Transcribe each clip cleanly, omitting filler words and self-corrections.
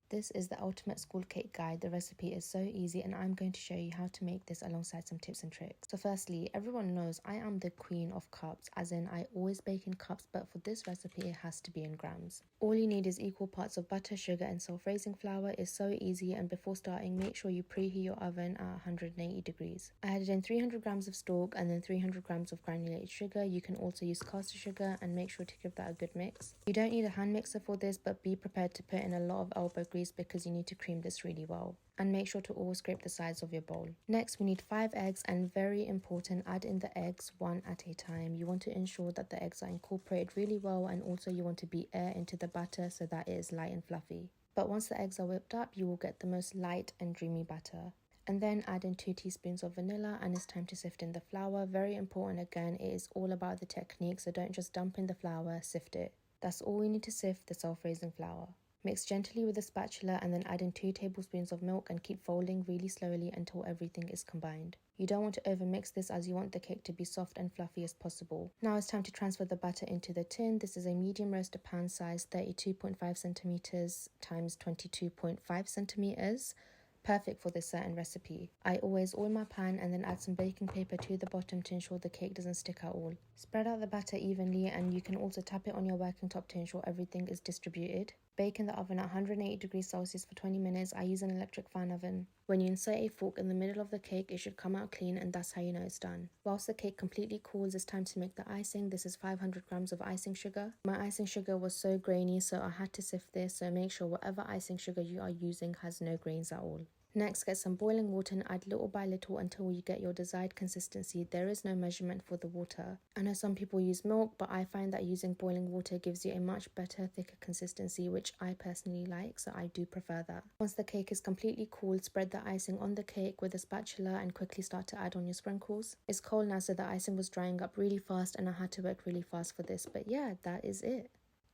This is the ultimate school cake guide. The recipe is so easy and I'm going to show you how to make this alongside some tips and tricks. So firstly, everyone knows I am the queen of cups, as in I always bake in cups, but for this recipe it has to be in grams. All you need is equal parts of butter, sugar and self-raising flour. Is so easy, and before starting make sure you preheat your oven at 180 degrees. I added in 300 grams of stork and then 300 grams of granulated sugar. You can also use caster sugar and make sure to give that a good mix. You don't need a hand mixer for this, but be prepared to put in a lot of elbow grease because you need to cream this really well. And make sure to always scrape the sides of your bowl. Next, we need 5 eggs, and very important, add in the eggs one at a time. You want to ensure that the eggs are incorporated really well, and also you want to beat air into the batter so that it is light and fluffy. But once the eggs are whipped up, you will get the most light and dreamy batter. And then add in 2 teaspoons of vanilla, and it's time to sift in the flour. Very important, again, it is all about the technique, so don't just dump in the flour, sift it. That's all we need to sift the self-raising flour. Mix gently with a spatula and then add in 2 tablespoons of milk and keep folding really slowly until everything is combined. You don't want to overmix this, as you want the cake to be soft and fluffy as possible. Now it's time to transfer the batter into the tin. This is a medium roaster pan size, 32.5 centimeters times 22.5 centimeters. Perfect for this certain recipe. I always oil my pan and then add some baking paper to the bottom to ensure the cake doesn't stick at all. Spread out the batter evenly, and you can also tap it on your working top to ensure everything is distributed. Bake in the oven at 180 degrees Celsius for 20 minutes. I use an electric fan oven. When you insert a fork in the middle of the cake, it should come out clean, and that's how you know it's done. Whilst the cake completely cools, it's time to make the icing. This is 500 grams of icing sugar. My icing sugar was so grainy, so I had to sift this, so make sure whatever icing sugar you are using has no grains at all. Next, get some boiling water and add little by little until you get your desired consistency. There is no measurement for the water. I know some people use milk, but I find that using boiling water gives you a much better, thicker consistency, which I personally like, so I do prefer that. Once the cake is completely cooled, spread the icing on the cake with a spatula and quickly start to add on your sprinkles. It's cold now, so the icing was drying up really fast and I had to work really fast for this, but yeah, that is it.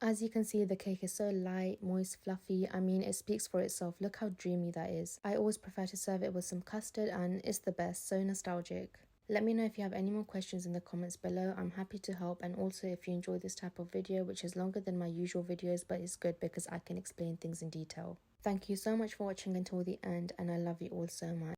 As you can see, the cake is so light, moist, fluffy. I mean, it speaks for itself. Look how dreamy that is. I always prefer to serve it with some custard, and it's the best, so nostalgic. Let me know if you have any more questions in the comments below. I'm happy to help, and also if you enjoy this type of video, which is longer than my usual videos, but it's good because I can explain things in detail. Thank you so much for watching until the end, and I love you all so much.